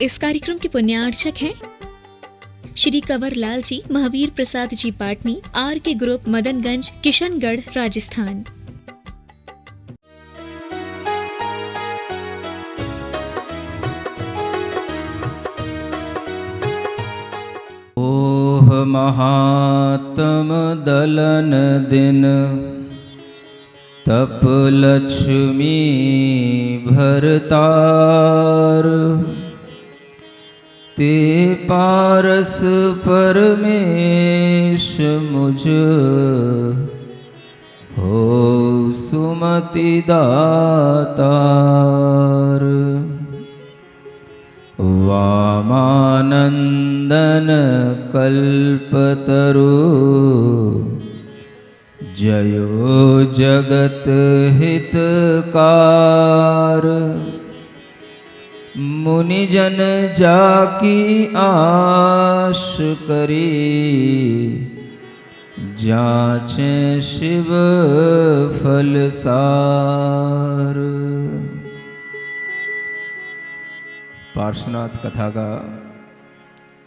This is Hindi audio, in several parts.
इस कार्यक्रम के पुण्यार्चक हैं श्री कंवर लाल जी, महावीर प्रसाद जी पाटनी, आर के ग्रुप, मदनगंज, किशनगढ़, राजस्थान। ओह महात्म दलन दिन, तप लक्ष्मी भरतार। ते पारस परमेश मुझ, हो सुमति दातार। वामानंदन कल्पतरु, जयो जगत हितकार। मुनिजन जाकी आश करी, जांचे शिव फलसार। पार्श्वनाथ कथा का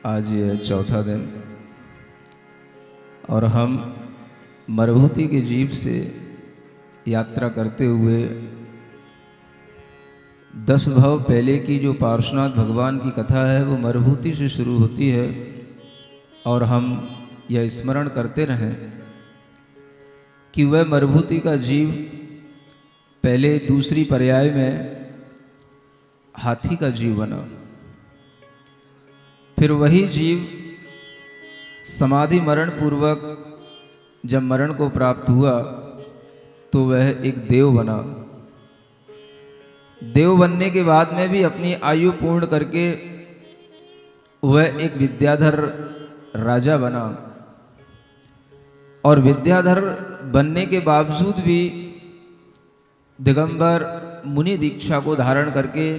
आज ये चौथा दिन, और हम मरुभूति के जीव से यात्रा करते हुए 10 भव पहले की जो पार्श्वनाथ भगवान की कथा है वो मरुभूति से शुरू होती है, और हम यह स्मरण करते रहें कि वह मरुभूति का जीव पहले दूसरी पर्याय में हाथी का जीव बना, फिर वही जीव समाधि मरण पूर्वक जब मरण को प्राप्त हुआ तो वह एक देव बना। देव बनने के बाद में भी अपनी आयु पूर्ण करके वह एक विद्याधर राजा बना, और विद्याधर बनने के बावजूद भी दिगंबर मुनि दीक्षा को धारण करके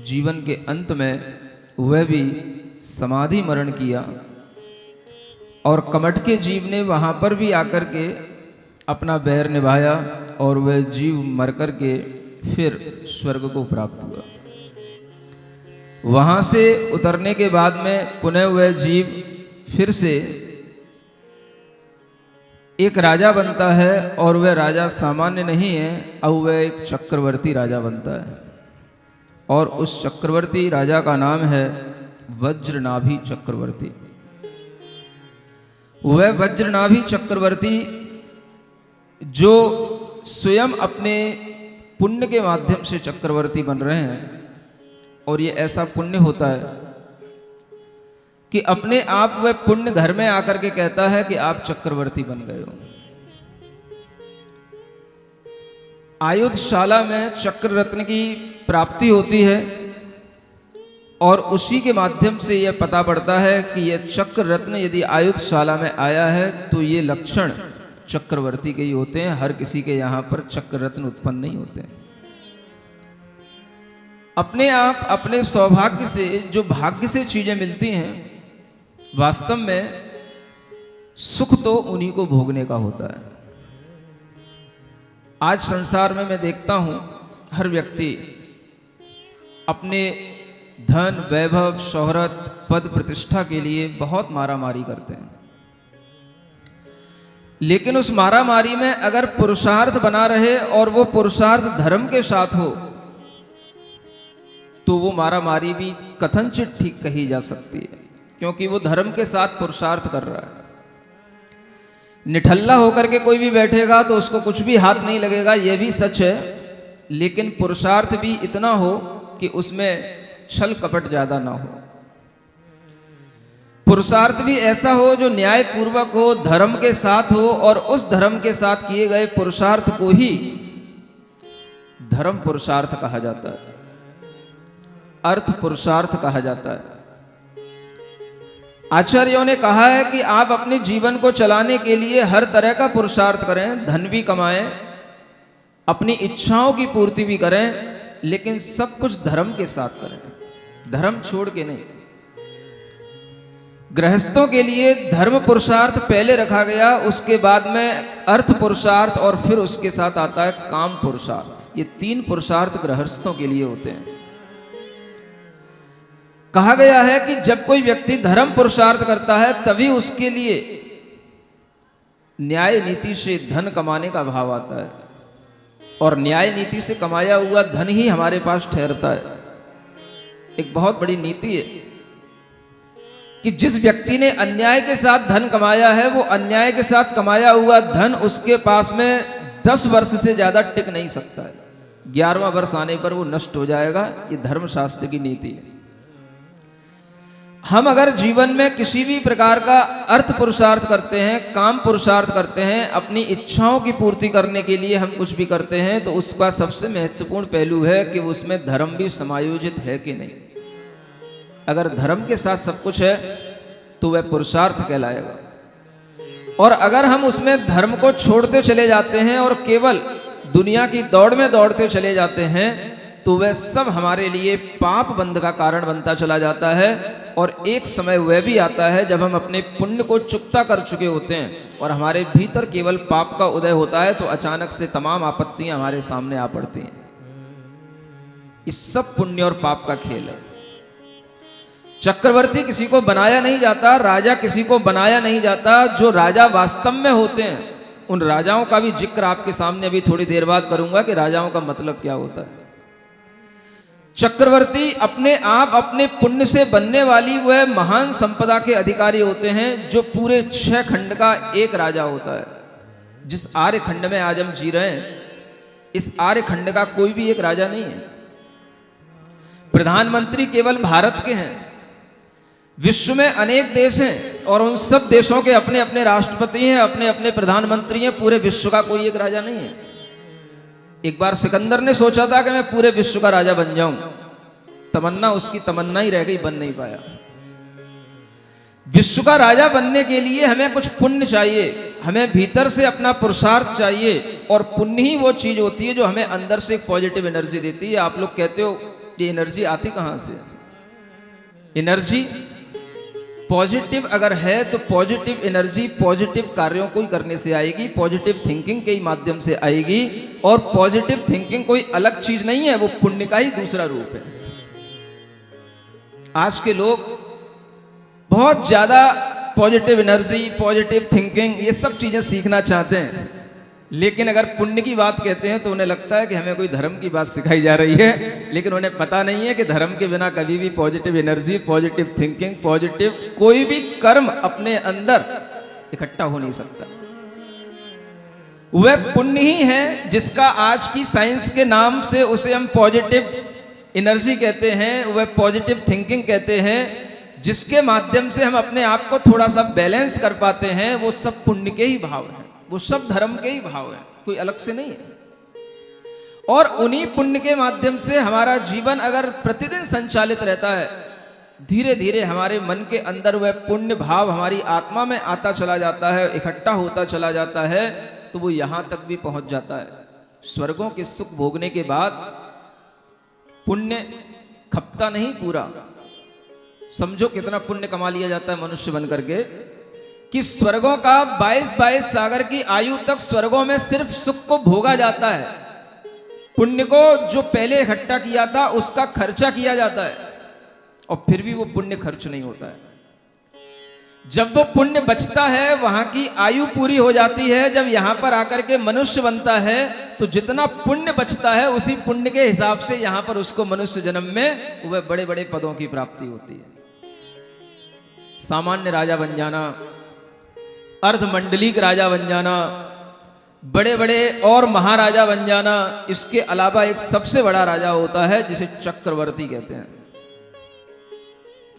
जीवन के अंत में वह भी समाधि मरण किया। और कमट के जीव ने वहाँ पर भी आकर के अपना बैर निभाया, और वह जीव मर कर के फिर स्वर्ग को प्राप्त हुआ। वहाँ से उतरने के बाद में पुनः वह जीव फिर से एक राजा बनता है, और वह राजा सामान्य नहीं है, अब वह एक चक्रवर्ती राजा बनता है। और उस चक्रवर्ती राजा का नाम है वज्रनाभि चक्रवर्ती। वह वज्रनाभि चक्रवर्ती जो स्वयं अपने पुण्य के माध्यम से चक्रवर्ती बन रहे हैं, और ये ऐसा पुण्य होता है कि अपने आप वह पुण्य घर में आकर के कहता है कि आप चक्रवर्ती बन गए हो। आयुधशाला में चक्र रत्न की प्राप्ति होती है, और उसी के माध्यम से यह पता पड़ता है कि यह चक्र रत्न यदि आयुधशाला में आया है तो ये लक्षण चक्रवर्ती के ही होते हैं। हर किसी के यहाँ पर चक्र रत्न उत्पन्न नहीं होते हैं। अपने आप अपने सौभाग्य से जो भाग्य से चीजें मिलती हैं, वास्तव में सुख तो उन्हीं को भोगने का होता है। आज संसार में मैं देखता हूं हर व्यक्ति अपने धन, वैभव, शोहरत, पद, प्रतिष्ठा के लिए बहुत मारामारी करते हैं, लेकिन उस मारामारी में अगर पुरुषार्थ बना रहे और वो पुरुषार्थ धर्म के साथ हो तो वो मारामारी भी कथनचित ठीक कही जा सकती है, क्योंकि वो धर्म के साथ पुरुषार्थ कर रहा है। निठल्ला होकर के कोई भी बैठेगा तो उसको कुछ भी हाथ नहीं लगेगा, ये भी सच है, लेकिन पुरुषार्थ भी इतना हो कि उसमें छल कपट ज्यादा ना हो। पुरुषार्थ भी ऐसा हो जो न्याय पूर्वक हो, धर्म के साथ हो, और उस धर्म के साथ किए गए पुरुषार्थ को ही धर्म पुरुषार्थ कहा जाता है, अर्थ पुरुषार्थ कहा जाता है। आचार्यों ने कहा है कि आप अपने जीवन को चलाने के लिए हर तरह का पुरुषार्थ करें, धन भी कमाएं, अपनी इच्छाओं की पूर्ति भी करें, लेकिन सब कुछ धर्म के साथ करें, धर्म छोड़ के नहीं। गृहस्थों के लिए धर्म पुरुषार्थ पहले रखा गया, उसके बाद में अर्थ पुरुषार्थ, और फिर उसके साथ आता है काम पुरुषार्थ। ये 3 पुरुषार्थ गृहस्थों के लिए होते हैं। कहा गया है कि जब कोई व्यक्ति धर्म पुरुषार्थ करता है तभी उसके लिए न्याय नीति से धन कमाने का भाव आता है, और न्याय नीति से कमाया हुआ धन ही हमारे पास ठहरता है। एक बहुत बड़ी नीति है कि जिस व्यक्ति ने अन्याय के साथ धन कमाया है, वो अन्याय के साथ कमाया हुआ धन उसके पास में 10 वर्ष से ज्यादा टिक नहीं सकता है। 11वां वर्ष आने पर वो नष्ट हो जाएगा। ये धर्मशास्त्र की नीति है। हम अगर जीवन में किसी भी प्रकार का अर्थ पुरुषार्थ करते हैं, काम पुरुषार्थ करते हैं, अपनी इच्छाओं की पूर्ति करने के लिए हम कुछ भी करते हैं, तो उसका सबसे महत्वपूर्ण पहलू है कि उसमें धर्म भी समायोजित है कि नहीं। अगर धर्म के साथ सब कुछ है तो वह पुरुषार्थ कहलाएगा, और अगर हम उसमें धर्म को छोड़ते चले जाते हैं और केवल दुनिया की दौड़ में दौड़ते चले जाते हैं, तो वह सब हमारे लिए पाप बंध का कारण बनता चला जाता है। और एक समय वह भी आता है जब हम अपने पुण्य को चुकता कर चुके होते हैं और हमारे भीतर केवल पाप का उदय होता है, तो अचानक से तमाम आपत्तियां हमारे सामने आ पड़ती हैं। इस सब पुण्य और पाप का खेल है। चक्रवर्ती किसी को बनाया नहीं जाता, राजा किसी को बनाया नहीं जाता। जो राजा वास्तव में होते हैं, उन राजाओं का भी जिक्र आपके सामने अभी थोड़ी देर बाद करूंगा कि राजाओं का मतलब क्या होता है। चक्रवर्ती अपने आप अपने पुण्य से बनने वाली वह महान संपदा के अधिकारी होते हैं, जो पूरे 6 खंड का एक राजा होता है। जिस आर्य खंड में आज हम जी रहे हैं, इस आर्य खंड का कोई भी एक राजा नहीं है। प्रधानमंत्री केवल भारत के हैं। विश्व में अनेक देश हैं और उन सब देशों के अपने अपने राष्ट्रपति हैं, अपने अपने प्रधानमंत्री हैं। पूरे विश्व का कोई एक राजा नहीं है। एक बार सिकंदर ने सोचा था कि मैं पूरे विश्व का राजा बन जाऊं। तमन्ना उसकी तमन्ना ही रह गई, बन नहीं पाया। विश्व का राजा बनने के लिए हमें कुछ पुण्य चाहिए, हमें भीतर से अपना पुरुषार्थ चाहिए, और पुण्य ही वो चीज होती है जो हमें अंदर से एक पॉजिटिव एनर्जी देती है। आप लोग कहते हो ये एनर्जी आती कहां से? एनर्जी पॉजिटिव अगर है तो पॉजिटिव एनर्जी पॉजिटिव कार्यों को ही करने से आएगी, पॉजिटिव थिंकिंग के ही माध्यम से आएगी। और पॉजिटिव थिंकिंग कोई अलग चीज नहीं है, वो पुण्य का ही दूसरा रूप है। आज के लोग बहुत ज्यादा पॉजिटिव एनर्जी, पॉजिटिव थिंकिंग, ये सब चीजें सीखना चाहते हैं, लेकिन अगर पुण्य की बात कहते हैं तो उन्हें लगता है कि हमें कोई धर्म की बात सिखाई जा रही है। लेकिन उन्हें पता नहीं है कि धर्म के बिना कभी भी positive energy, positive thinking, positive कोई भी कर्म अपने अंदर इकट्ठा हो नहीं सकता। वह पुण्य ही है जिसका आज की साइंस के नाम से उसे हम पॉजिटिव एनर्जी कहते हैं, वह पॉजिटिव थिंकिंग कहते हैं, जिसके माध्यम से हम अपने आप को थोड़ा सा बैलेंस कर पाते हैं। वो सब पुण्य के ही भाव हैं, वो सब धर्म के ही भाव हैं, कोई अलग से नहीं है। और उन्हीं पुण्य के माध्यम से हमारा जीवन अगर प्रतिदिन संचालित रहता है, धीरे धीरे हमारे मन के अंदर वह पुण्य भाव हमारी आत्मा में आता चला जाता है, इकट्ठा होता चला जाता है, तो वो यहां तक भी पहुंच जाता है। स्वर्गों के सुख भोगने के बाद पुण्य खपता नहीं पूरा। समझो कितना पुण्य कमा लिया जाता है मनुष्य बन करके, कि स्वर्गों का 22 सागर की आयु तक स्वर्गों में सिर्फ सुख को भोगा जाता है। पुण्य को जो पहले इकट्ठा किया था उसका खर्चा किया जाता है, और फिर भी वो पुण्य खर्च नहीं होता है। जब वो पुण्य बचता है, वहां की आयु पूरी हो जाती है, जब यहां पर आकर के मनुष्य बनता है, तो जितना पुण्य बचता है उसी पुण्य के हिसाब से यहां पर उसको मनुष्य जन्म में वह बड़े बड़े पदों की प्राप्ति होती है। सामान्य राजा बन जाना, अर्धमंडलीक राजा बन जाना, बड़े बड़े और महाराजा बन जाना, इसके अलावा एक सबसे बड़ा राजा होता है जिसे चक्रवर्ती कहते हैं।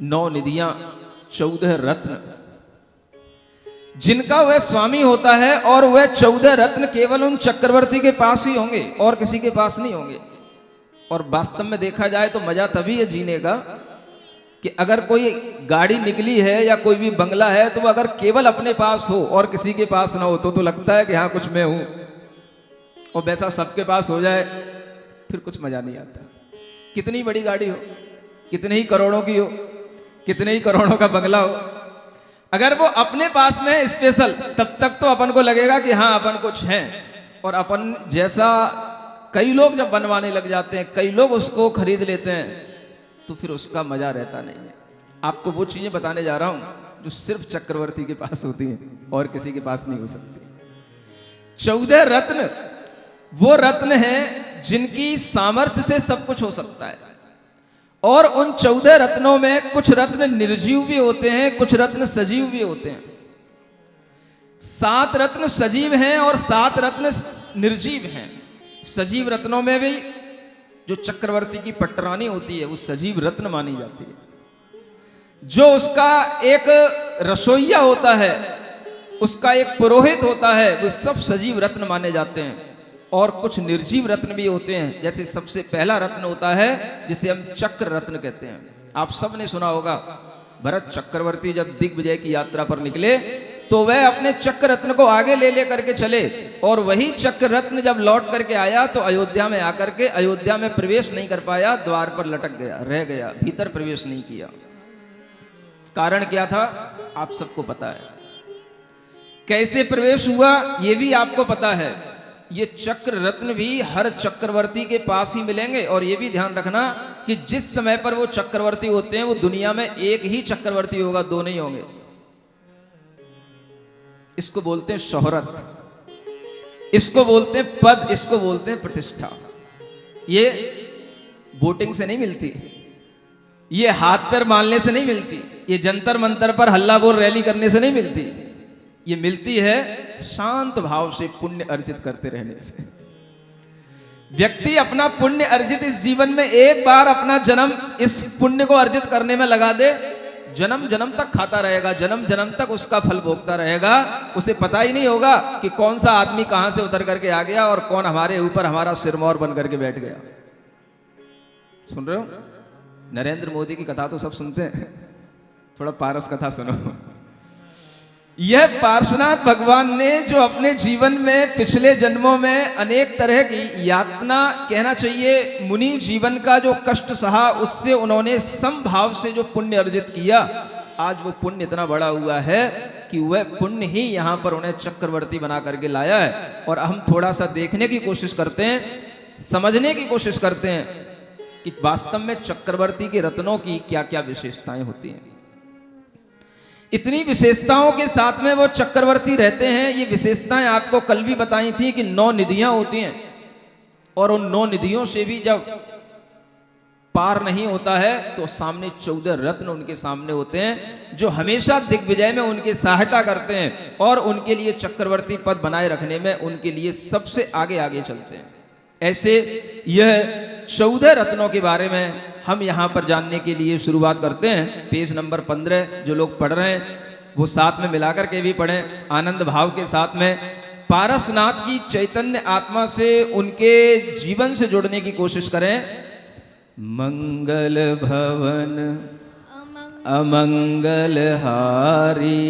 9 निधियां, 14 रत्न, जिनका वह स्वामी होता है, और वह 14 रत्न केवल उन चक्रवर्ती के पास ही होंगे और किसी के पास नहीं होंगे। और वास्तव में देखा जाए तो मजा तभी है जीने का कि अगर कोई गाड़ी निकली है या कोई भी बंगला है, तो अगर केवल अपने पास हो और किसी के पास ना हो तो लगता है कि हाँ कुछ मैं हूं, और वैसा सबके पास हो जाए फिर कुछ मजा नहीं आता। कितनी बड़ी गाड़ी हो, कितने ही करोड़ों की हो, कितने ही करोड़ों का बंगला हो, अगर वो अपने पास में है स्पेशल, तब तक तो अपन को लगेगा कि हाँ अपन कुछ है। और अपन जैसा कई लोग जब बनवाने लग जाते हैं, कई लोग उसको खरीद लेते हैं, तो फिर उसका मजा रहता नहीं है। आपको वो चीजें बताने जा रहा हूं जो सिर्फ चक्रवर्ती के पास होती हैं और किसी के पास नहीं हो सकती। 14 रत्न वो रत्न हैं जिनकी सामर्थ्य से सब कुछ हो सकता है, और उन 14 रत्नों में कुछ रत्न निर्जीव भी होते हैं, कुछ रत्न सजीव भी होते हैं। 7 रत्न सजीव हैं और 7 रत्न निर्जीव हैं। सजीव रत्नों में भी जो चक्रवर्ती की पटरानी होती है वो सजीव रत्न मानी जाती है। जो उसका एक रसोइया होता है, उसका एक पुरोहित होता है, वो सब सजीव रत्न माने जाते हैं। और कुछ निर्जीव रत्न भी होते हैं, जैसे सबसे पहला रत्न होता है जिसे हम चक्र रत्न कहते हैं। आप सब ने सुना होगा, भरत चक्रवर्ती जब दिग्विजय की यात्रा पर निकले तो वह अपने चक्र रत्न को आगे ले ले करके चले, और वही चक्र रत्न जब लौट करके आया तो अयोध्या में आकर के अयोध्या में प्रवेश नहीं कर पाया, द्वार पर लटक गया, रह गया, भीतर प्रवेश नहीं किया। कारण क्या था आप सबको पता है। कैसे प्रवेश हुआ ये भी आपको पता है। ये चक्र रत्न भी हर चक्रवर्ती के पास ही मिलेंगे, और ये भी ध्यान रखना कि जिस समय पर वो चक्रवर्ती होते हैं वो दुनिया में एक ही चक्रवर्ती होगा, 2 नहीं होंगे। इसको बोलते हैं शोहरत, इसको बोलते हैं पद, इसको बोलते हैं प्रतिष्ठा। ये वोटिंग से नहीं मिलती, ये हाथ पैर मारने से नहीं मिलती, ये जंतर मंतर पर हल्ला बोल रैली करने से नहीं मिलती। ये मिलती है शांत भाव से, पुण्य अर्जित करते रहने से। व्यक्ति अपना पुण्य अर्जित इस जीवन में एक बार अपना जन्म इस पुण्य को अर्जित करने में लगा दे, जन्म जन्म तक खाता रहेगा, जन्म जन्म तक उसका फल भोगता रहेगा। उसे पता ही नहीं होगा कि कौन सा आदमी कहां से उतर करके आ गया और कौन हमारे ऊपर हमारा सिरमौर बन करके बैठ गया। सुन रहे हो? नरेंद्र मोदी की कथा तो सब सुनते हैं, थोड़ा पारस कथा सुनो। यह पार्श्वनाथ भगवान ने जो अपने जीवन में पिछले जन्मों में अनेक तरह की यातना, कहना चाहिए मुनि जीवन का जो कष्ट सहा, उससे उन्होंने समभाव से जो पुण्य अर्जित किया, आज वो पुण्य इतना बड़ा हुआ है कि वह पुण्य ही यहां पर उन्हें चक्रवर्ती बना करके लाया है। और हम थोड़ा सा देखने की कोशिश करते हैं, समझने की कोशिश करते हैं कि वास्तव में चक्रवर्ती के रत्नों की क्या क्या विशेषताएं होती हैं। इतनी विशेषताओं के साथ में वो चक्रवर्ती रहते हैं। ये विशेषताएं आपको कल भी बताई थी कि 9 निधियां होती हैं, और उन 9 निधियों से भी जब पार नहीं होता है तो सामने 14 रत्न उनके सामने होते हैं, जो हमेशा दिग्विजय में उनकी सहायता करते हैं और उनके लिए चक्रवर्ती पद बनाए रखने में उनके लिए सबसे आगे आगे चलते हैं। ऐसे यह 14 रत्नों के बारे में हम यहां पर जानने के लिए शुरुआत करते हैं। पेज नंबर 15 जो लोग पढ़ रहे हैं वो साथ में मिलाकर के भी पढ़ें, आनंद भाव के साथ में। पारसनाथ की चैतन्य आत्मा से उनके जीवन से जुड़ने की कोशिश करें। मंगल भवन अमंगल हारी,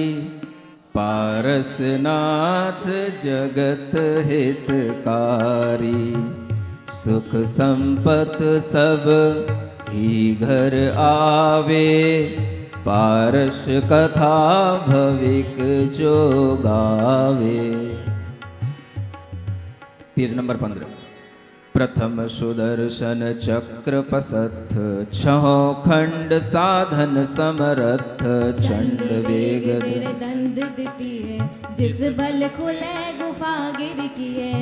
पारसनाथ जगत हितकारी, सुख संपत सब ही घर आवे, पारस कथा भविक जो गावे। Page number 15। प्रथम सुदर्शन चक्र पसथ, छहों खंड साधन समरथ, चंड वेग दंड द्वितीय, जिस बल खुले गुफा गिर किए,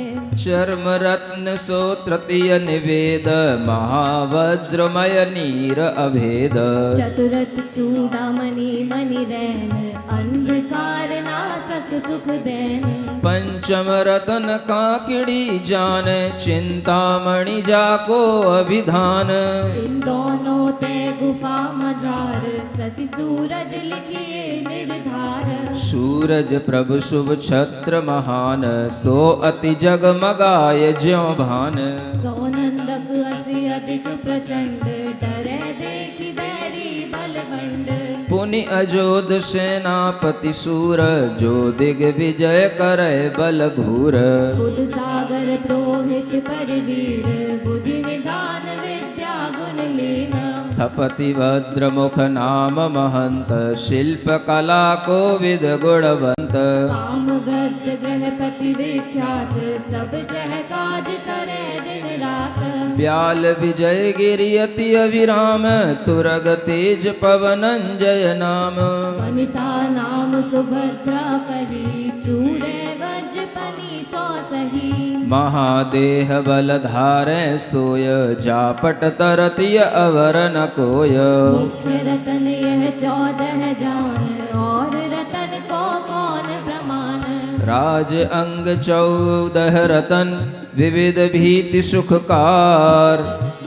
चर्म रत्न सो तृतीय निवेद, महावज्रमय नीर अभेद, चतुरथ चूड़ामणि मणि रैन, अंधकार नासक सुख दैन, पंचम रतन काकिड़ी जान, चिंतामणि जाको अभिधान, इन दोनों ते गुफा मझार, शशि सूरज लिखिए निर्धार, सूरज प्रभु शुभ छत्र महान, सो अति जगमगाय ज्यों भान, सोनंदक असी अधिक प्रचंड, डरे देखी बैरी बलवंड, पुनि अजोध सेनापति सूर, जो दिग्विजय करे बल भूर, बुध सागर प्रोहित परिवीर, बुद्धि निधान विद्या गुण लीन, थपति भद्र मुख नाम महंत, शिल्प कला को विद गुणवंत, काम ग्रह ग्रहपति विख्यात, सब ग्रह काज करे दिन रात, ब्याल विजय गिरि अति अभिराम, तुरग तेज पवनंजय नाम। वनिता नाम सुभद्रा कही, चूरे वज पनी सौ सही। महादेह बल धारे सोय, जापट तरतिय अवर न कोय। मुख्य रतन यह 14 जान, और रतन को कौन प्रमाण। राज अंग 14 रतन, विविध भीति सुखकार।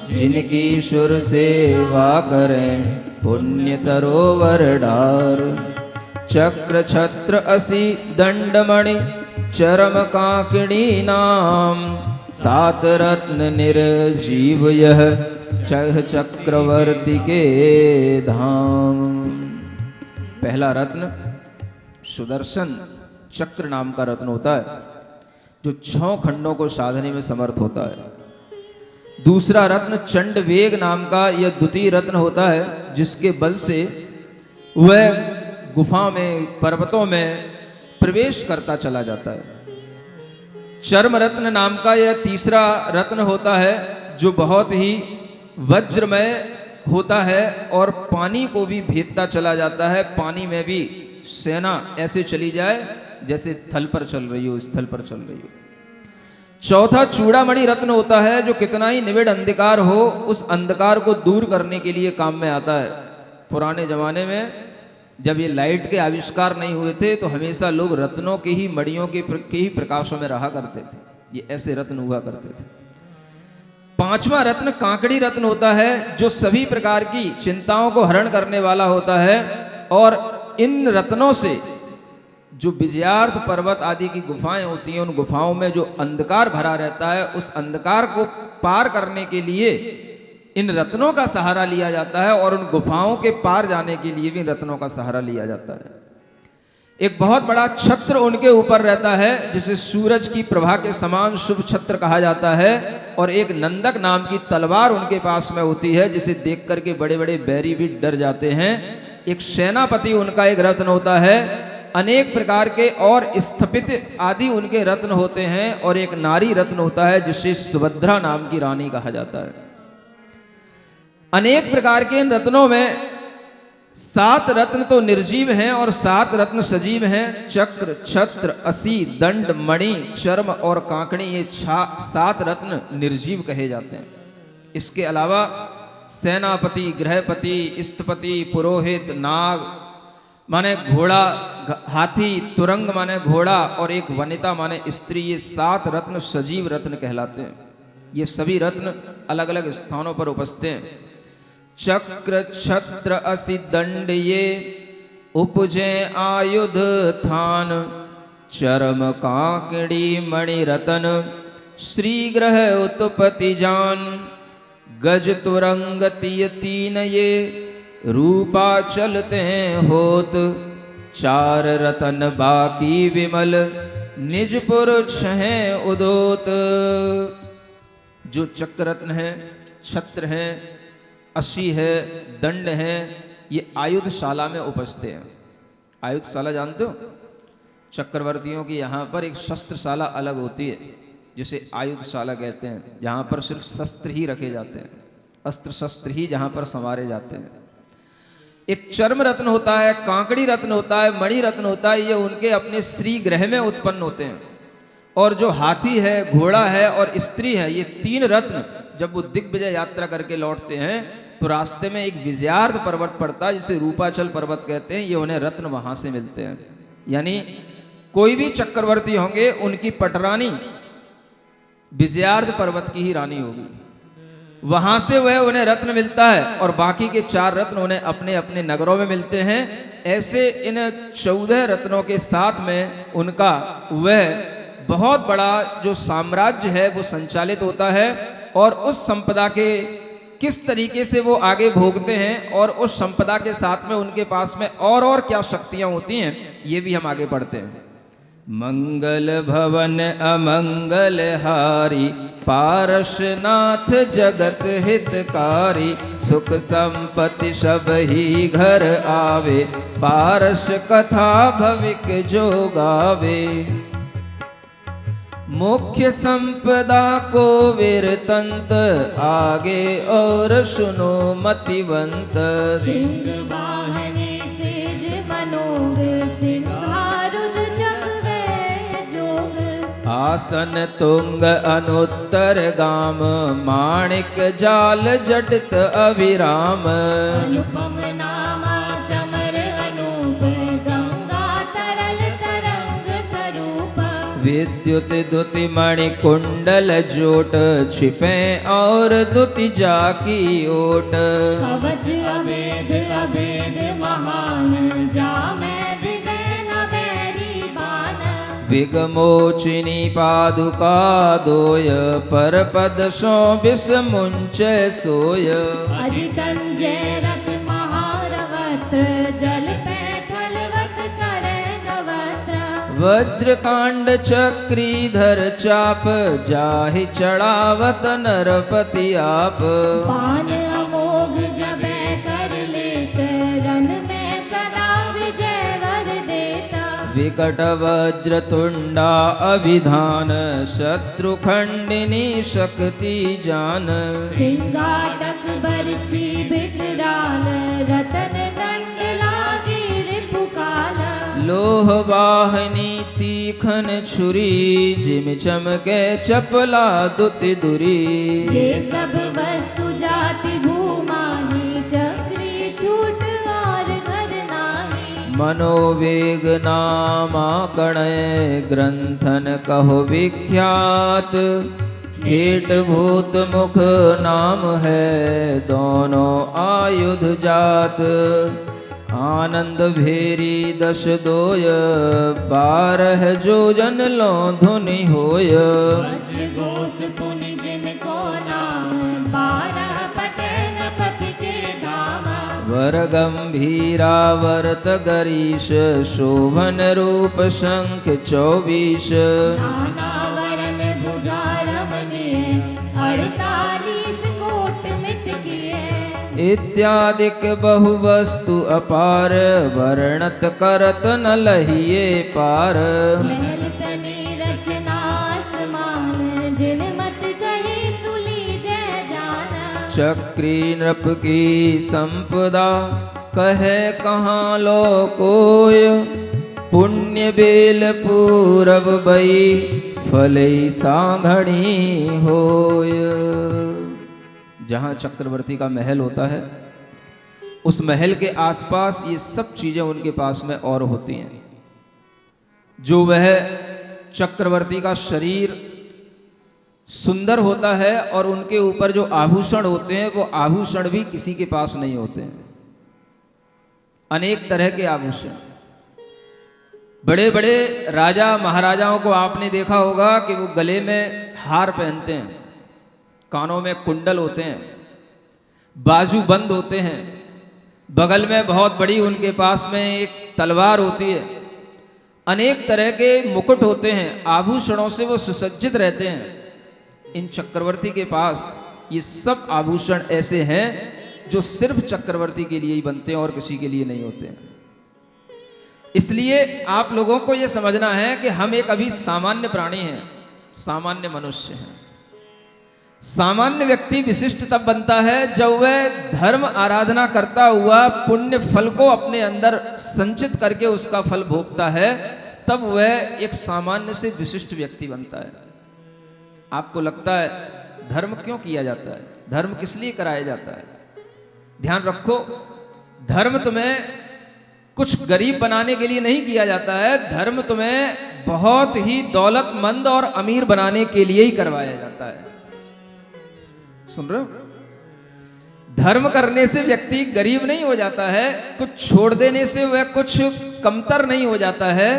जिनकी सुर सेवा करें, पुण्य तरोवर डार। चक्र छत्र 80 दंडमणि, चरम काकिणी नाम। 7 रत्न निर्जीव यह, चक्रवर्ती के धाम। पहला रत्न सुदर्शन चक्र नाम का रत्न होता है, जो 6 खंडों को साधने में समर्थ होता है। दूसरा रत्न चंड वेग नाम का यह द्वितीय रत्न होता है, जिसके बल से वह गुफा में, पर्वतों में प्रवेश करता चला जाता है। चर्म रत्न नाम का यह तीसरा रत्न होता है, जो बहुत ही वज्रमय होता है और पानी को भी भेदता चला जाता है। पानी में भी सेना ऐसे चली जाए जैसे थल पर चल रही हो, स्थल पर चल रही हो। चौथा चूड़ामणि रत्न होता है, जो कितना ही निविड़ अंधकार हो, उस अंधकार को दूर करने के लिए काम में आता है। पुराने जमाने में जब ये लाइट के आविष्कार नहीं हुए थे, तो हमेशा लोग रत्नों के ही, मणियों के ही प्रकाशों में रहा करते थे। ये ऐसे रत्न हुआ करते थे। पांचवा रत्न कांकड़ी रत्न होता है, जो सभी प्रकार की चिंताओं को हरण करने वाला होता है। और इन रत्नों से जो विजयार्थ पर्वत आदि की गुफाएं होती हैं, उन गुफाओं में जो अंधकार भरा रहता है, उस अंधकार को पार करने के लिए इन रत्नों का सहारा लिया जाता है, और उन गुफाओं के पार जाने के लिए भी इन रत्नों का सहारा लिया जाता है। एक बहुत बड़ा छत्र उनके ऊपर रहता है, जिसे सूरज की प्रभा के समान शुभ छत्र कहा जाता है। और एक नंदक नाम की तलवार उनके पास में होती है, जिसे देख करके बड़े बड़े बैरी भी डर जाते हैं। एक सेनापति उनका एक रत्न होता है। अनेक प्रकार के और स्थपित आदि उनके रत्न होते हैं। और एक नारी रत्न होता है, जिसे सुभद्रा नाम की रानी कहा जाता है। अनेक प्रकार के इन रत्नों में 7 रत्न तो निर्जीव हैं और 7 रत्न सजीव हैं। चक्र, छत्र, 80, दंड, मणि, चर्म और कांकड़ी, ये 7 रत्न निर्जीव कहे जाते हैं। इसके अलावा सेनापति, गृहपति, स्थपति, पुरोहित, नाग माने घोड़ा, हाथी, तुरंग माने घोड़ा, और एक वनिता माने स्त्री, ये 7 रत्न सजीव रत्न कहलाते हैं। ये सभी रत्न अलग अलग स्थानों पर उपस्थित हैं। चक्र, छत्र, 80 दंड ये उपजे आयुध थान। चरम कांकड़ी मणि रतन, श्री ग्रह उत्पत्ति जान। गज तुरंग तिय 3 ये, रूपा चलते हैं होत। 4 रतन बाकी विमल, निज पुरुष हैं उदोत। जो चक्र रत्न है, छत्र है, 80 है, दंड है, ये आयुधशाला में उपस्थित हैं। आयुधशाला जानते हो? चक्रवर्तियों की यहाँ पर एक शस्त्रशाला अलग होती है, जिसे आयुधशाला कहते हैं, जहाँ पर सिर्फ शस्त्र ही रखे जाते हैं, अस्त्र शस्त्र ही जहाँ पर संवारे जाते हैं। एक चर्म रत्न होता है, कांकड़ी रत्न होता है, मणि रत्न होता है। ये उनके अपने श्री ग्रह में उत्पन्न होते हैं। और जो हाथी है, घोड़ा है और स्त्री है, ये 3 रत्न जब वो दिग्विजय यात्रा करके लौटते हैं, तो रास्ते में एक विजयार्थ पर्वत पड़ता है, जिसे रूपाचल पर्वत कहते हैं। ये उन्हें रत्न वहां से मिलते हैं। यानी कोई भी चक्रवर्ती होंगे, उनकी पटरानी विजयार्थ पर्वत की ही रानी होगी। वहां से वह उन्हें रत्न मिलता है, और बाकी के 4 रत्न उन्हें अपने अपने नगरों में मिलते हैं। ऐसे इन 14 रत्नों के साथ में उनका वह बहुत बड़ा जो साम्राज्य है वो संचालित होता है। और उस संपदा के किस तरीके से वो आगे भोगते हैं, और उस संपदा के साथ में उनके पास में और क्या शक्तियां होती हैं, ये भी हम आगे पढ़ते हैं। मंगल भवन अमंगल हारी, पारसनाथ जगत हितकारी। सुख संपत्ति सब ही घर आवे, पारस कथा भविक जो गावे। मुख्य संपदा को वीरतंत, आगे और सुनो मतिवंत। सिंह वाहने सेज मनोग, सिंहारुद चकवे जोग। आसन तुंग अनुत्तर गाम, माणिक जाल जटित अविराम। अनुपम नामा चमर अनूप, गंगा तरल तरंग स्वरूप। विद्युत दुति मणि कुंडल जोट, छिपे और दुति जाकी ओट। कवच अभेद अभेद महान, जामे हृदय न बैरी बान। विगमोचिनी पादुका दोय, पर पद सो विषमुंच सोय। अजितंजय रथ महारवत्र, जल पे थलवत करे गवत्र। वज्रकांड चक्रीधर चाप, जाहि चढ़ावत नरपति आप। पान अमोघ जबै कर लेत, रन में सदा विजय वर देता। विकट वज्र तुंडा अभिधान, शत्रुखंडिनी शक्ति जान। सिंगाटक बरछी विकराल, रतन दंड लागी रिपुकाल। लोह वाहनी तीखन छुरी, जिम चमके चपला दुति दुरी। ये सब वस्तु जाति भूमाही, चक्री छूट और घर नाही। मनोवेग नामा गणय, ग्रंथन कहो विख्यात। खेट भूत मुख नाम है, दोनों आयुध जात। आनंद भेरी दश दोय, 12 जोजन लो धुनि होय। वज्र घोष पुनि जिनको नाम, 12 पटे नृपति के धाम। वर गंभीरा वरत गरीश, शोभन रूप शंख 24। नाना वरन भुजा रमणीय, 48 कोट मित किए। इत्यादिक बहु वस्तु अपार, वर्णत करत न लहिए पार। महल तनी रचना आसमान, जिन मत कही सुली जय जान। चक्री नृप की संपदा, कहे कहाँ लो कोय। पुण्य बेल पूरब बई, फलई सांघणी होय। जहाँ चक्रवर्ती का महल होता है, उस महल के आसपास ये सब चीजें उनके पास में और होती हैं। जो वह चक्रवर्ती का शरीर सुंदर होता है, और उनके ऊपर जो आभूषण होते हैं, वो आभूषण भी किसी के पास नहीं होते हैं। अनेक तरह के आभूषण। बड़े बड़े राजा महाराजाओं को आपने देखा होगा कि वो गले में हार पहनते हैं, कानों में कुंडल होते हैं, बाजू बंद होते हैं, बगल में बहुत बड़ी उनके पास में एक तलवार होती है, अनेक तरह के मुकुट होते हैं, आभूषणों से वो सुसज्जित रहते हैं। इन चक्रवर्ती के पास ये सब आभूषण ऐसे हैं जो सिर्फ चक्रवर्ती के लिए ही बनते हैं और किसी के लिए नहीं होते हैं। इसलिए आप लोगों को ये समझना है कि हम एक अभी सामान्य प्राणी हैं, सामान्य मनुष्य हैं। सामान्य व्यक्ति विशिष्ट तब बनता है जब वह धर्म आराधना करता हुआ पुण्य फल को अपने अंदर संचित करके उसका फल भोगता है, तब वह एक सामान्य से विशिष्ट व्यक्ति बनता है। आपको लगता है धर्म क्यों किया जाता है, धर्म किस लिए कराया जाता है? ध्यान रखो, धर्म तुम्हें कुछ गरीब बनाने के लिए नहीं किया जाता है, धर्म तुम्हें बहुत ही दौलतमंद और अमीर बनाने के लिए ही करवाया जाता है। सुन रहे हो? धर्म करने से व्यक्ति गरीब नहीं हो जाता है, कुछ छोड़ देने से वह कुछ कमतर नहीं हो जाता है।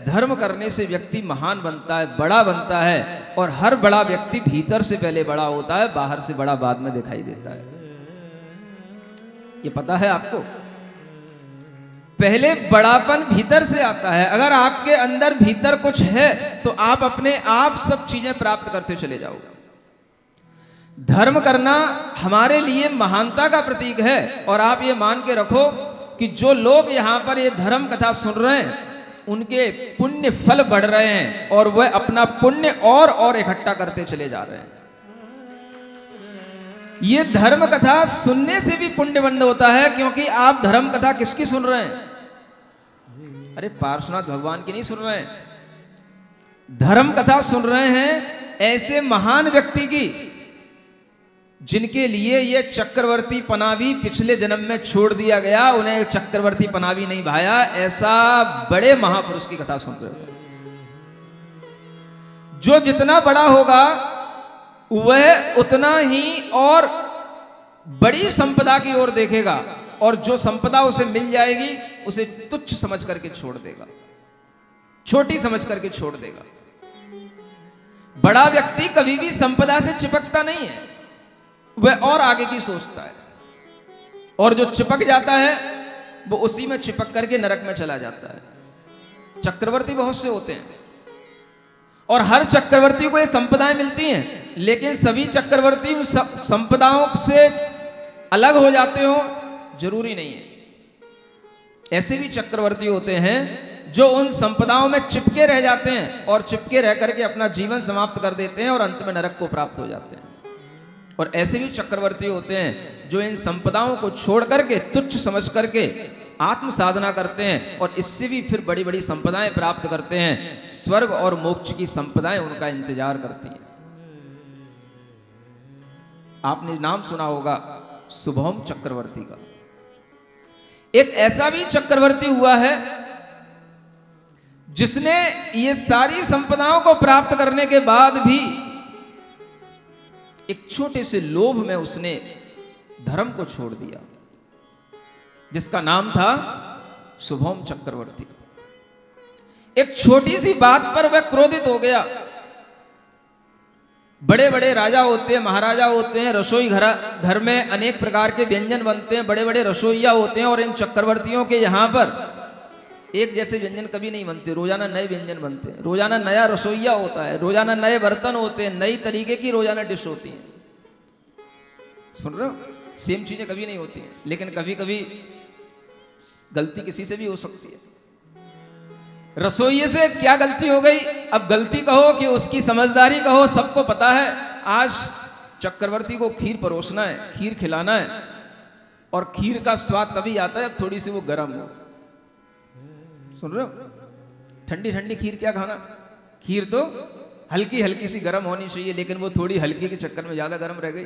धर्म करने से व्यक्ति महान बनता है, बड़ा बनता है, और हर बड़ा व्यक्ति भीतर से पहले बड़ा होता है, बाहर से बड़ा बाद में दिखाई देता है। ये पता है आपको? पहले बड़ापन भीतर से आता है। अगर आपके अंदर भीतर कुछ है तो आप अपने आप सब चीजें प्राप्त करते चले जाओगे। धर्म करना हमारे लिए महानता का प्रतीक है, और आप ये मान के रखो कि जो लोग यहां पर ये धर्म कथा सुन रहे हैं उनके पुण्य फल बढ़ रहे हैं और वह अपना पुण्य और इकट्ठा करते चले जा रहे हैं। ये धर्म कथा सुनने से भी पुण्यबंध होता है, क्योंकि आप धर्म कथा किसकी सुन रहे हैं? अरे पार्श्वनाथ भगवान की नहीं सुन रहे हैं, धर्म कथा सुन रहे हैं ऐसे महान व्यक्ति की जिनके लिए ये चक्रवर्ती पना भी पिछले जन्म में छोड़ दिया गया, उन्हें चक्रवर्ती पना भी नहीं भाया, ऐसा बड़े महापुरुष की कथा सुन रहे हो। जो जितना बड़ा होगा वह उतना ही और बड़ी संपदा की ओर देखेगा, और जो संपदा उसे मिल जाएगी उसे तुच्छ समझ करके छोड़ देगा, छोटी समझ करके छोड़ देगा। बड़ा व्यक्ति कभी भी संपदा से चिपकता नहीं है, वह और आगे की सोचता है, और जो चिपक जाता है वो उसी में चिपक करके नरक में चला जाता है। चक्रवर्ती बहुत से होते हैं और हर चक्रवर्ती को ये संपदाएं मिलती हैं, लेकिन सभी चक्रवर्ती उन संपदाओं से अलग हो जाते हो जरूरी नहीं है। ऐसे भी चक्रवर्ती होते हैं जो उन संपदाओं में चिपके रह जाते हैं और चिपके रह करके अपना जीवन समाप्त कर देते हैं और अंत में नरक को प्राप्त हो जाते हैं। और ऐसे भी चक्रवर्ती होते हैं जो इन संपदाओं को छोड़ करके तुच्छ समझ करके आत्म साधना करते हैं और इससे भी फिर बड़ी बड़ी संपदाएं प्राप्त करते हैं। स्वर्ग और मोक्ष की संपदाएं उनका इंतजार करती हैं। आपने नाम सुना होगा शुभम चक्रवर्ती का। एक ऐसा भी चक्रवर्ती हुआ है जिसने ये सारी संपदाओं को प्राप्त करने के बाद भी एक छोटे से लोभ में उसने धर्म को छोड़ दिया, जिसका नाम था शुभम चक्रवर्ती। एक छोटी सी बात पर वह क्रोधित हो गया। बड़े बड़े राजा होते हैं, महाराजा होते हैं, रसोई घर में अनेक प्रकार के व्यंजन बनते हैं, बड़े बड़े रसोइया होते हैं, और इन चक्रवर्तियों के यहाँ पर एक जैसे व्यंजन कभी नहीं बनते, रोजाना नए व्यंजन बनते हैं, रोजाना नया रसोइया होता है, रोजाना नए बर्तन होते हैं, नई तरीके की रोजाना डिश होती है। सुन रहे हो? सेम चीजें कभी नहीं होती हैं, लेकिन कभी कभी गलती किसी से भी हो सकती है। रसोइये से क्या गलती हो गई? अब गलती कहो कि उसकी समझदारी कहो, सबको पता है आज चक्रवर्ती को खीर परोसना है, खीर खिलाना है, और खीर का स्वाद तभी आता है अब थोड़ी सी वो गर्म हो। सुन रहे हो? ठंडी ठंडी खीर क्या खाना, खीर तो हल्की हल्की सी गर्म होनी चाहिए, लेकिन वो थोड़ी हल्की के चक्कर में ज्यादा गर्म रह गई।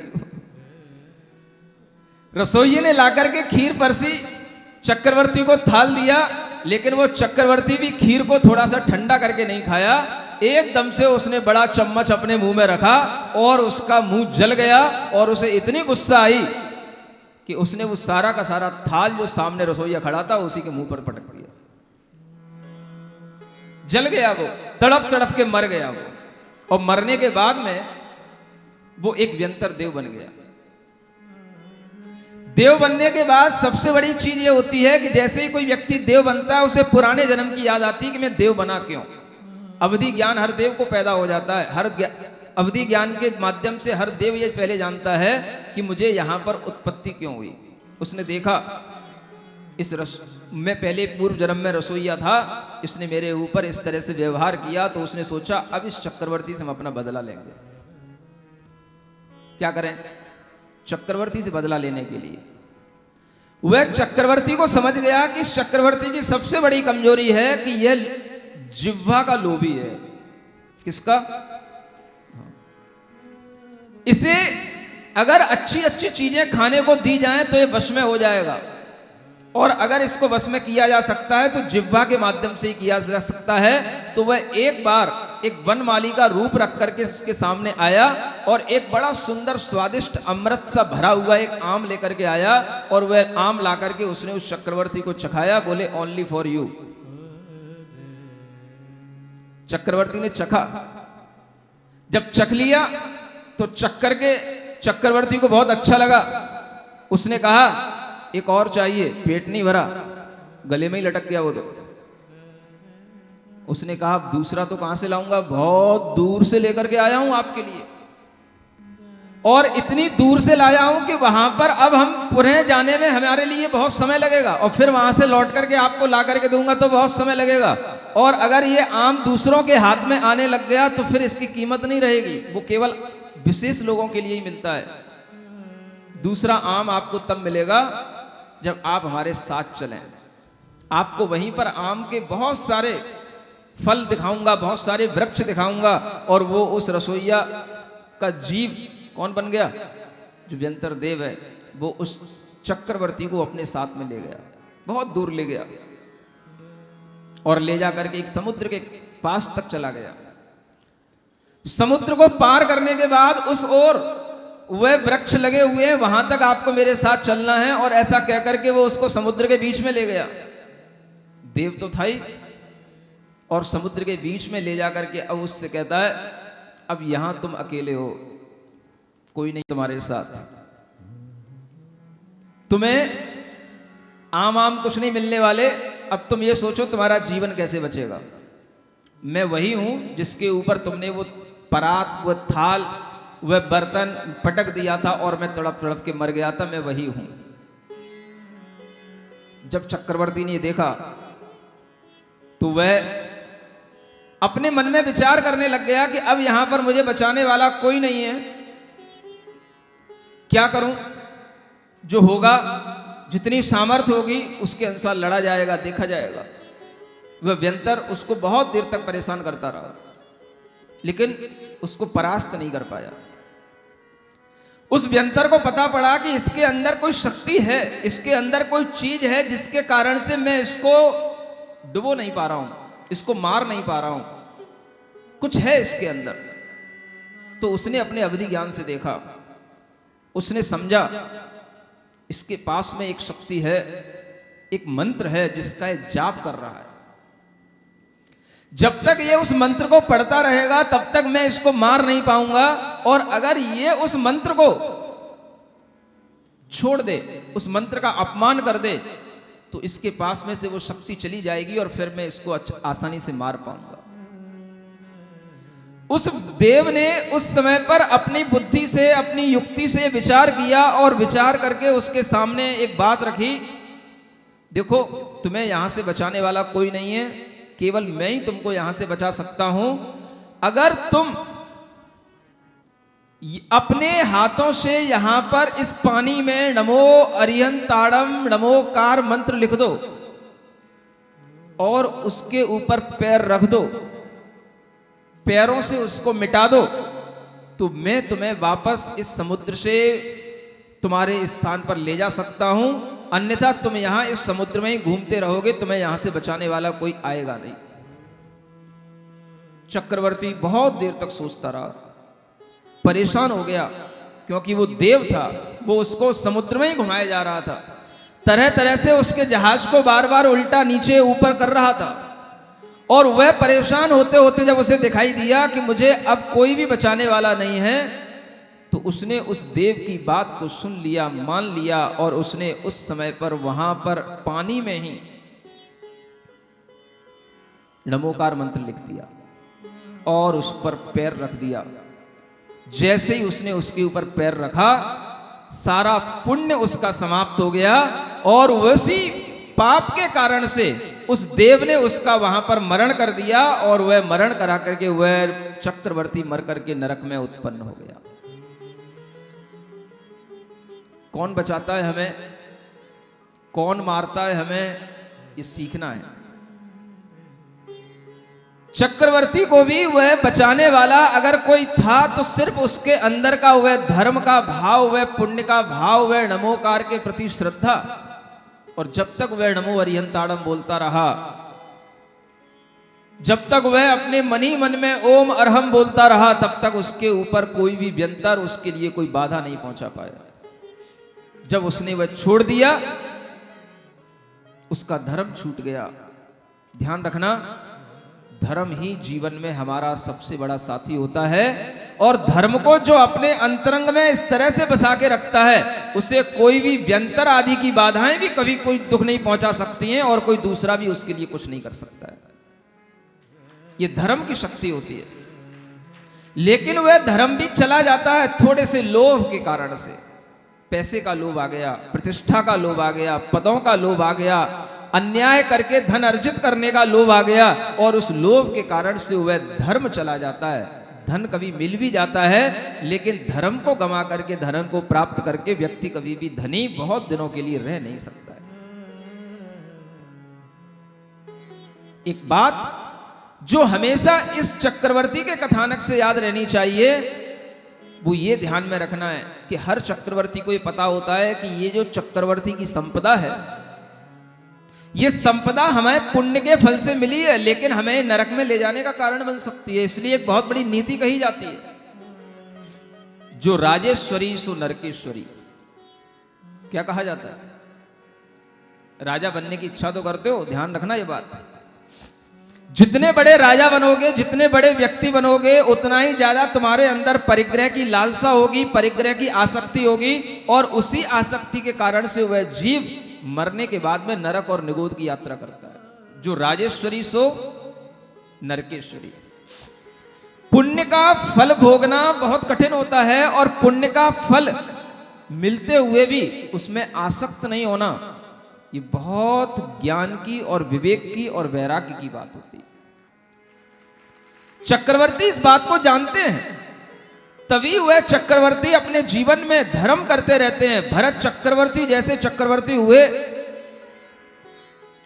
रसोइये ने लाकर के खीर परसी, चक्रवर्ती को थाल दिया, लेकिन वो चक्रवर्ती भी खीर को थोड़ा सा ठंडा करके नहीं खाया, एकदम से उसने बड़ा चम्मच अपने मुंह में रखा और उसका मुंह जल गया, और उसे इतनी गुस्सा आई कि उसने वो सारा का सारा थाल जो सामने रसोइया खड़ा था उसी के मुंह पर पटक दिया। जल गया, वो तड़प तड़प के मर गया वो, और मरने के बाद में वो एक व्यंतर देव बन गया। देव बनने के बाद सबसे बड़ी चीज ये होती है कि जैसे ही कोई व्यक्ति देव बनता है उसे पुराने जन्म की याद आती है कि मैं देव बना क्यों। अवधि ज्ञान हर देव को पैदा हो जाता है, हर अवधि ज्ञान के माध्यम से हर देव ये पहले जानता है कि मुझे यहां पर उत्पत्ति क्यों हुई। उसने देखा मैं पहले पूर्व जन्म में रसोइया था, इसने मेरे ऊपर इस तरह से व्यवहार किया, तो उसने सोचा अब इस चक्रवर्ती से हम अपना बदला लेंगे। क्या करें? चक्रवर्ती से बदला लेने के लिए वह चक्रवर्ती को समझ गया कि चक्रवर्ती की सबसे बड़ी कमजोरी है कि यह जिह्वा का लोभी है। किसका? इसे अगर अच्छी अच्छी चीजें खाने को दी जाएं तो यह वश में हो जाएगा, और अगर इसको वश में किया जा सकता है तो जिह्वा के माध्यम से ही किया जा सकता है। तो वह एक बार एक वनमाली का रूप रख करके उसके सामने आया और एक बड़ा सुंदर स्वादिष्ट अमृत सा भरा हुआ एक आम लेकर के आया, और वह आम ला करके उसने उस चक्रवर्ती को चखाया, बोले ओनली फॉर यू। चक्रवर्ती ने चखा, जब चख लिया तो चक्रवर्ती को बहुत अच्छा लगा। उसने कहा एक और चाहिए, पेट नहीं भरा, गले में ही लटक गया वो तो। उसने कहा दूसरा तो कहां से लाऊंगा, बहुत दूर से लेकर के आया हूं आपके लिए, और इतनी दूर से लाया हूं कि वहां पर अब हम पुनः जाने में हमारे लिए बहुत समय लगेगा, और फिर वहां से लौट करके आपको ला करके दूंगा तो बहुत समय लगेगा। और अगर ये आम दूसरों के हाथ में आने लग गया तो फिर इसकी कीमत नहीं रहेगी, वो केवल विशेष लोगों के लिए ही मिलता है। दूसरा आम आपको तब मिलेगा जब आप हमारे साथ चलें। आपको वहीं पर आम के बहुत सारे फल दिखाऊंगा, बहुत सारे वृक्ष दिखाऊंगा, और वो उस रसोईया का जीव कौन बन गया, जो व्यंतर देव है, वो उस चक्रवर्ती को अपने साथ में ले गया, बहुत दूर ले गया और ले जाकर के एक समुद्र के पास तक चला गया। समुद्र को पार करने के बाद उस ओर वह वृक्ष लगे हुए हैं, वहां तक आपको मेरे साथ चलना है, और ऐसा कहकर के वो उसको समुद्र के बीच में ले गया। देव तो था ही, और समुद्र के बीच में ले जाकर के अब उससे कहता है, अब यहां तुम अकेले हो, कोई नहीं तुम्हारे साथ, तुम्हें आम कुछ नहीं मिलने वाले, अब तुम ये सोचो तुम्हारा जीवन कैसे बचेगा। मैं वही हूं जिसके ऊपर तुमने वो परात, वो थाल, वह बर्तन पटक दिया था और मैं तड़प तड़प के मर गया था, मैं वही हूं। जब चक्रवर्ती ने देखा तो वह अपने मन में विचार करने लग गया कि अब यहां पर मुझे बचाने वाला कोई नहीं है, क्या करूं। जो होगा, जितनी सामर्थ्य होगी उसके अनुसार लड़ा जाएगा, देखा जाएगा। वह व्यंतर उसको बहुत देर तक परेशान करता रहा, लेकिन उसको परास्त नहीं कर पाया। उस व्यंतर को पता पड़ा कि इसके अंदर कोई शक्ति है, इसके अंदर कोई चीज है जिसके कारण से मैं इसको डुबो नहीं पा रहा हूं, इसको मार नहीं पा रहा हूं, कुछ है इसके अंदर। तो उसने अपने अवधि ज्ञान से देखा, उसने समझा इसके पास में एक शक्ति है, एक मंत्र है जिसका ये जाप कर रहा है। जब तक ये उस मंत्र को पढ़ता रहेगा तब तक मैं इसको मार नहीं पाऊंगा, और अगर ये उस मंत्र को छोड़ दे, उस मंत्र का अपमान कर दे, तो इसके पास में से वो शक्ति चली जाएगी और फिर मैं इसको आसानी से मार पाऊंगा। उस देव ने उस समय पर अपनी बुद्धि से, अपनी युक्ति से विचार किया, और विचार करके उसके सामने एक बात रखी, देखो तुम्हें यहां से बचाने वाला कोई नहीं है, केवल मैं ही तुमको यहां से बचा सकता हूं। अगर तुम अपने हाथों से यहां पर इस पानी में नमो अरिहंताड़म नमोकार मंत्र लिख दो और उसके ऊपर पैर रख दो, पैरों से उसको मिटा दो, तो मैं तुम्हें वापस इस समुद्र से तुम्हारे स्थान पर ले जा सकता हूं, अन्यथा तुम यहां इस समुद्र में ही घूमते रहोगे, तुम्हें यहां से बचाने वाला कोई आएगा नहीं। चक्रवर्ती बहुत देर तक सोचता रहा, परेशान हो गया, क्योंकि वो देव था, वो उसको समुद्र में ही घुमाया जा रहा था, तरह तरह से उसके जहाज को बार बार उल्टा नीचे ऊपर कर रहा था। और वह परेशान होते होते जब उसे दिखाई दिया कि मुझे अब कोई भी बचाने वाला नहीं है, तो उसने उस देव की बात को सुन लिया, मान लिया, और उसने उस समय पर वहां पर पानी में ही नमोकार मंत्र लिख दिया और उस पर पैर रख दिया। जैसे ही उसने उसके ऊपर पैर रखा, सारा पुण्य उसका समाप्त हो गया, और उसी पाप के कारण से उस देव ने उसका वहां पर मरण कर दिया, और वह मरण करा करके वह चक्रवर्ती मर करके नरक में उत्पन्न हो गया। कौन बचाता है हमें, कौन मारता है हमें, ये सीखना है। चक्रवर्ती को भी वह बचाने वाला अगर कोई था तो सिर्फ उसके अंदर का वह धर्म का भाव, वह पुण्य का भाव, वह नमोकार के प्रति श्रद्धा, और जब तक वह नमो अरिहंताड़म बोलता रहा, जब तक वह अपने मनी मन में ओम अरहम बोलता रहा, तब तक उसके ऊपर कोई भी व्यंतर, उसके लिए कोई बाधा नहीं पहुंचा पाया। जब उसने वह छोड़ दिया, उसका धर्म छूट गया। ध्यान रखना, धर्म ही जीवन में हमारा सबसे बड़ा साथी होता है, और धर्म को जो अपने अंतरंग में इस तरह से बसा के रखता है, उसे कोई भी व्यंतर आदि की बाधाएं भी कभी कोई दुख नहीं पहुंचा सकती हैं, और कोई दूसरा भी उसके लिए कुछ नहीं कर सकता है। ये धर्म की शक्ति होती है। लेकिन वह धर्म भी चला जाता है थोड़े से लोभ के कारण से। पैसे का लोभ आ गया, प्रतिष्ठा का लोभ आ गया, पदों का लोभ आ गया, अन्याय करके धन अर्जित करने का लोभ आ गया और उस लोभ के कारण से वह धर्म चला जाता है। धन कभी मिल भी जाता है, लेकिन धर्म को गंवा करके, धर्म को प्राप्त करके व्यक्ति कभी भी धनी बहुत दिनों के लिए रह नहीं सकता है। एक बात जो हमेशा इस चक्रवर्ती के कथानक से याद रहनी चाहिए, वो ये ध्यान में रखना है कि हर चक्रवर्ती को ये पता होता है कि ये जो चक्रवर्ती की संपदा है, ये संपदा हमें पुण्य के फल से मिली है, लेकिन हमें नरक में ले जाने का कारण बन सकती है। इसलिए एक बहुत बड़ी नीति कही जाती है, जो राजेश्वरी सो नरकेश्वरी। क्या कहा जाता है? राजा बनने की इच्छा तो करते हो, ध्यान रखना ये बात। जितने बड़े राजा बनोगे, जितने बड़े व्यक्ति बनोगे, उतना ही ज्यादा तुम्हारे अंदर परिग्रह की लालसा होगी, परिग्रह की आसक्ति होगी, और उसी आसक्ति के कारण से वह जीव मरने के बाद में नरक और निगोद की यात्रा करता है। जो राजेश्वरी सो नरकेश्वरी। पुण्य का फल भोगना बहुत कठिन होता है, और पुण्य का फल मिलते हुए भी उसमें आसक्त नहीं होना, ये बहुत ज्ञान की और विवेक की और वैराग्य की बात होती है। चक्रवर्ती इस बात को जानते हैं, तभी वह चक्रवर्ती अपने जीवन में धर्म करते रहते हैं। भरत चक्रवर्ती जैसे चक्रवर्ती हुए,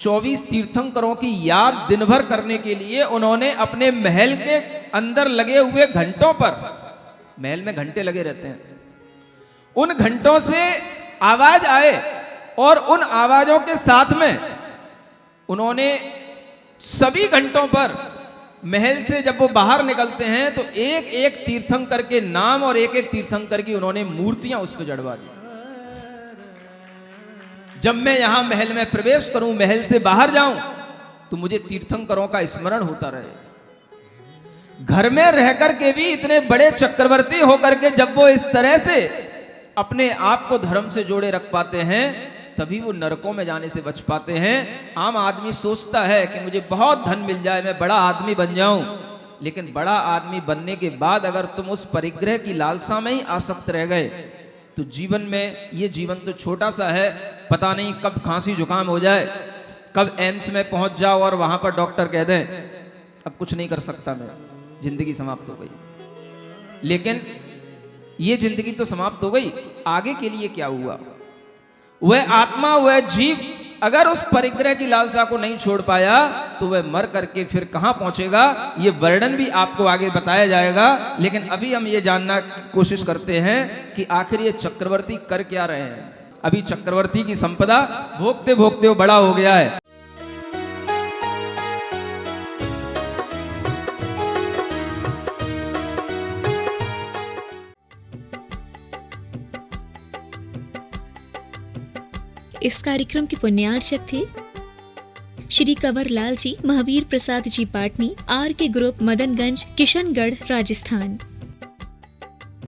24 तीर्थंकरों की याद दिन भर करने के लिए उन्होंने अपने महल के अंदर लगे हुए घंटों पर, महल में घंटे लगे रहते हैं, उन घंटों से आवाज आए और उन आवाजों के साथ में उन्होंने सभी घंटों पर महल से जब वो बाहर निकलते हैं तो एक एक तीर्थंकर के नाम और एक एक तीर्थंकर की उन्होंने मूर्तियां उस पर जड़वा दी। जब मैं यहां महल में प्रवेश करूं, महल से बाहर जाऊं, तो मुझे तीर्थंकरों का स्मरण होता रहे। घर में रहकर के भी इतने बड़े चक्रवर्ती होकर के जब वो इस तरह से अपने आप को धर्म से जोड़े रख पाते हैं, तभी वो नरकों में जाने से बच पाते हैं। आम आदमी सोचता है कि मुझे बहुत धन मिल जाए, मैं बड़ा आदमी बन जाऊं, लेकिन बड़ा आदमी बनने के बाद अगर तुम उस परिग्रह की लालसा में ही आसक्त रह गए, तो जीवन में, ये जीवन तो छोटा सा है, पता नहीं कब खांसी जुकाम हो जाए, कब एम्स में पहुंच जाओ और वहां पर डॉक्टर कह दें अब कुछ नहीं कर सकता, मैं, जिंदगी समाप्त हो गई। लेकिन ये जिंदगी तो समाप्त हो गई, आगे के लिए क्या हुआ? वह आत्मा, वह जीव अगर उस परिग्रह की लालसा को नहीं छोड़ पाया, तो वह मर करके फिर कहां पहुंचेगा, ये वर्णन भी आपको आगे बताया जाएगा। लेकिन अभी हम ये जानना की कोशिश करते हैं कि आखिर ये चक्रवर्ती कर क्या रहे हैं। अभी चक्रवर्ती की संपदा भोगते भोगते वो बड़ा हो गया है। इस कार्यक्रम के पुण्यार्चक थे श्री कंवर लाल जी, महावीर प्रसाद जी पाटनी, आर के ग्रुप, मदनगंज, किशनगढ़, राजस्थान।